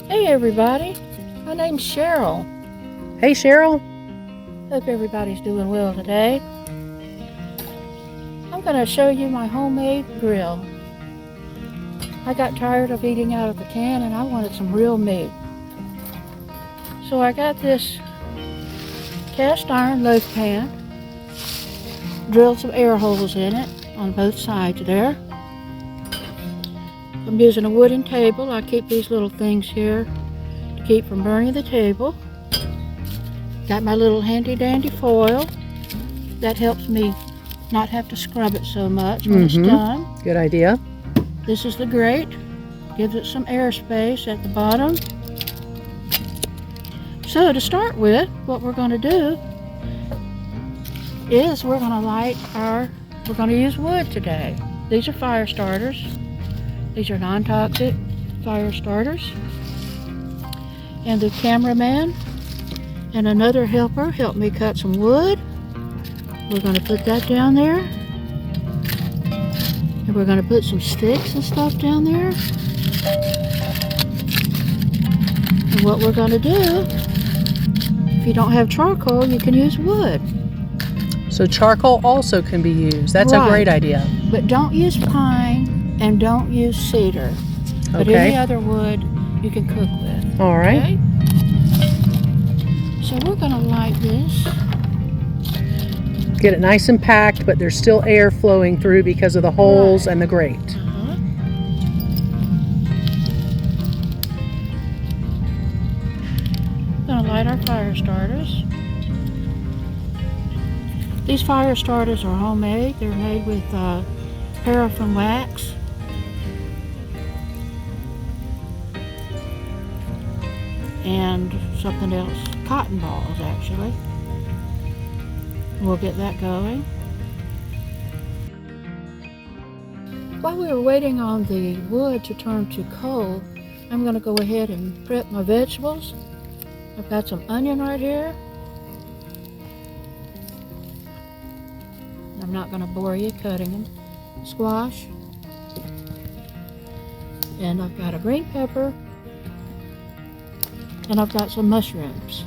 Hey everybody, my name's Cheryl. Hey Cheryl. Hope everybody's doing well today. I'm going to show you my homemade grill. I got tired of eating out of the can and I wanted some real meat. So I got this cast iron loaf pan, drilled some air holes in it on both sides there. I'm using a wooden table. I keep these little things here to keep from burning the table. Got my little handy dandy foil. That helps me not have to scrub it so much when it's done. Good idea. This is the grate. Gives it some air space at the bottom. So to start with, what we're going to do is we're going to use wood today. These are fire starters. These are non-toxic fire starters. And the cameraman and another helper helped me cut some wood. We're going to put that down there. And we're going to put some sticks and stuff down there. And what we're going to do, if you don't have charcoal, you can use wood. So charcoal also can be used. That's a great idea. But don't use pine and don't use cedar. But any other wood you can cook with. All right. Okay? So we're going to light this. Get it nice and packed, but there's still air flowing through because of the holes and the grate. Going to light our fire starters. These fire starters are homemade. They're made with paraffin wax. And something else, cotton balls actually. We'll get that going. While we were waiting on the wood to turn to coal, I'm going to go ahead and prep my vegetables. I've got some onion right here. I'm not going to bore you cutting them. Squash. And I've got a green pepper. And I've got some mushrooms.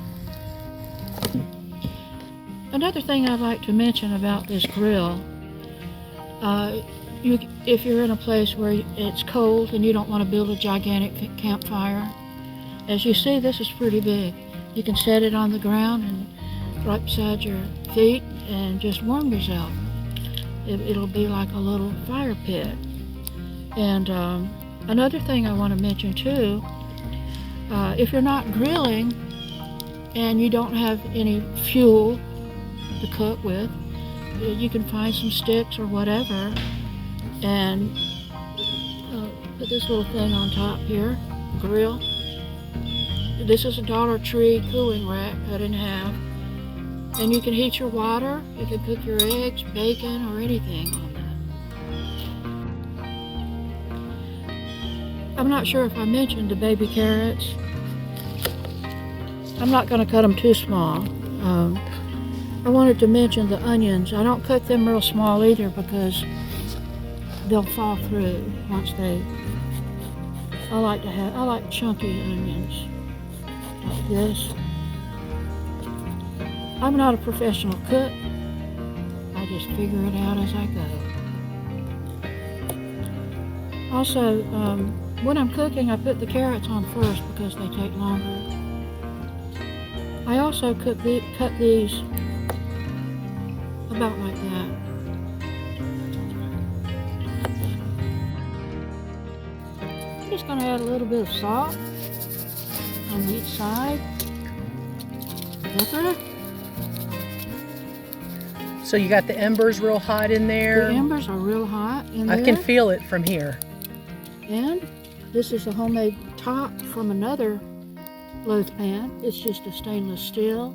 Another thing I'd like to mention about this grill, if you're in a place where it's cold and you don't want to build a gigantic campfire, as you see, this is pretty big. You can set it on the ground and right beside your feet and just warm yourself. It'll be like a little fire pit. And another thing I want to mention too, if you're not grilling and you don't have any fuel to cook with, you can find some sticks or whatever and put this little thing on top here, grill. This is a Dollar Tree cooling rack cut in half. And you can heat your water, you can cook your eggs, bacon, or anything on that. I'm not sure if I mentioned the baby carrots. I'm not going to cut them too small. I wanted to mention the onions. I don't cut them real small either because they'll fall through once they. I like chunky onions like this. I'm not a professional cook. I just figure it out as I go. Also, when I'm cooking, I put the carrots on first because they take longer. I also cut these about like that. I'm just going to add a little bit of salt on each side. Pepper. So you got the embers real hot in there? The embers are real hot in there. I can feel it from here. And this is a homemade top from another loaf pan. It's just a stainless steel.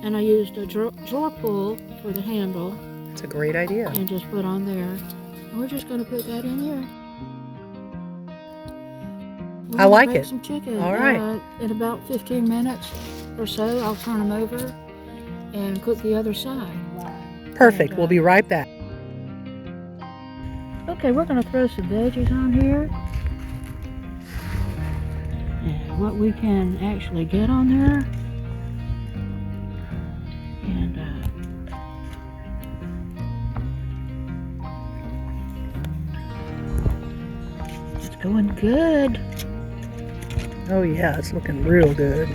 And I used a drawer pull for the handle. It's a great idea. And just put on there. And we're just going to put that in here. I like it. Some chicken. All right. In about 15 minutes or so, I'll turn them over and cook the other side. Perfect. We'll be right back. Okay, we're going to throw some veggies on here. And what we can actually get on there. And it's going good. Oh yeah, it's looking real good.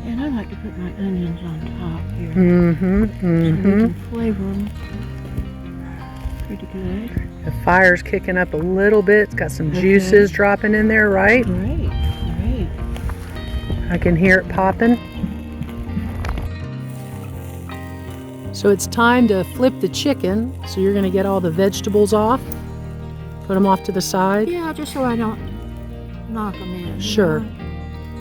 And I like to put my onions on top here. Mm-hmm, So we can flavor them pretty good. The fire's kicking up a little bit. It's got some juices dropping in there, right? Great, great. I can hear it popping. So it's time to flip the chicken. So you're gonna get all the vegetables off, put them off to the side. Yeah, just so I don't knock them in. Sure.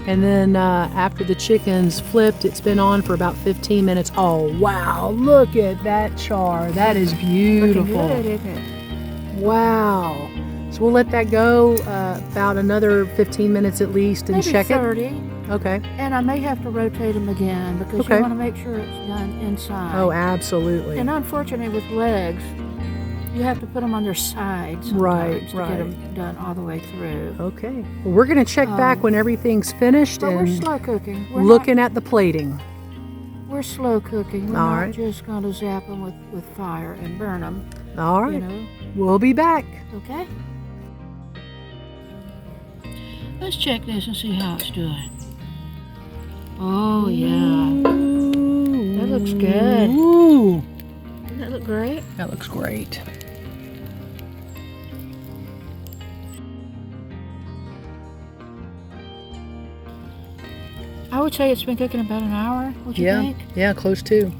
And then after the chicken's flipped, it's been on for about 15 minutes. Oh, wow, look at that char. That is beautiful. Looking good, isn't it? Wow. So we'll let that go about another 15 minutes at least and Maybe check 30. it. Okay. And I may have to rotate them again because Okay. you want to make sure it's done inside. Oh, absolutely. And unfortunately with legs, you have to put them on their sides Right, sometimes to right. get them done all the way through. Okay. Well, we're going to check back when everything's finished But we're and slow cooking. We're looking at the plating. we're slow cooking. We're All not right. just going to zap them with fire and burn them. All right. You know. We'll be back. Okay. Let's check this and see how it's doing. Oh yeah, that looks good. Ooh. Doesn't that look great? That looks great. I would say it's been cooking about an hour. What you Yeah. think? Yeah, close to.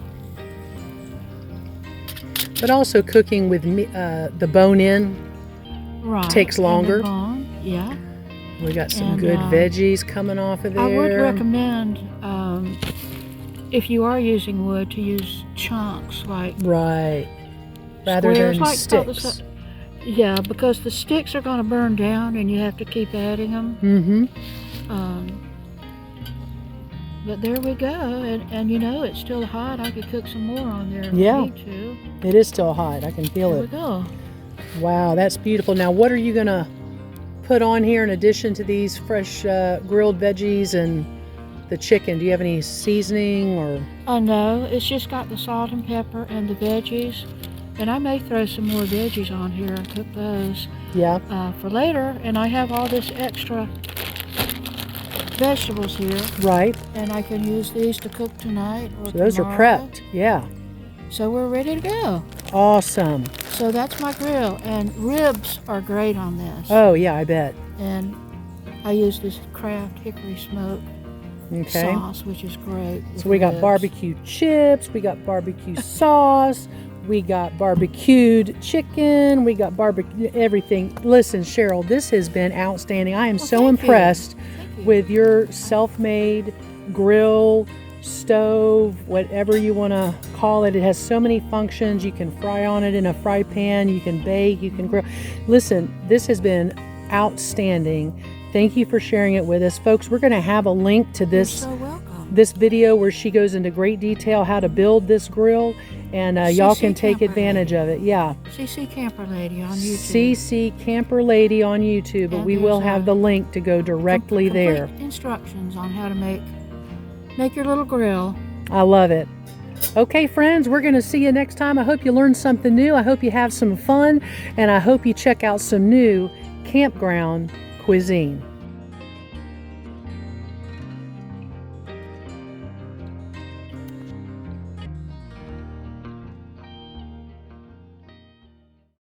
But also cooking with the bone in Right. takes and the longer. bone, yeah. We got some And, good veggies coming off of there. I would recommend, if you are using wood, to use chunks like Right. Rather squares, than like sticks. Yeah, because the sticks are going to burn down, and you have to keep adding them. Mm-hmm. But there we go, and you know it's still hot. I could cook some more on there if Yeah. I need to. It is still hot. I can feel There we it. go. Wow, that's beautiful. Now, what are you going to put on here in addition to these fresh grilled veggies and the chicken? Do you have any seasoning or? No, it's just got the salt and pepper and the veggies. And I may throw some more veggies on here and cook those Yeah. for later. And I have all this extra vegetables here, Right. and I can use these to cook tonight or So those are tomorrow. prepped. Yeah. So we're ready to go. Awesome. So that's my grill, and ribs are great on this. Oh, yeah, I bet. And I use this Kraft hickory smoke Okay. sauce, which is great. with So we got ribs. barbecue chips, we got barbecue sauce, we got barbecued chicken, we got barbecue everything. Listen, Cheryl, this has been outstanding. I am so thank you. impressed Thank you. with your self-made grill, stove, whatever you want to call it. It has so many functions. You can fry on it in a fry pan, you can bake, you can grill. Listen, this has been outstanding. Thank you for sharing it with us. Folks, we're going to have a link to You're this so welcome. this video where she goes into great detail how to build this grill, and y'all CC can take Camper advantage of it. Yeah. CC Camper Lady on YouTube. CC Camper Lady on YouTube, but And we will there's have a the link to go directly there. Complete instructions on how to make your little grill. I love it. Okay, friends, we're going to see you next time. I hope you learned something new. I hope you have some fun, and I hope you check out some new Campground cuisine.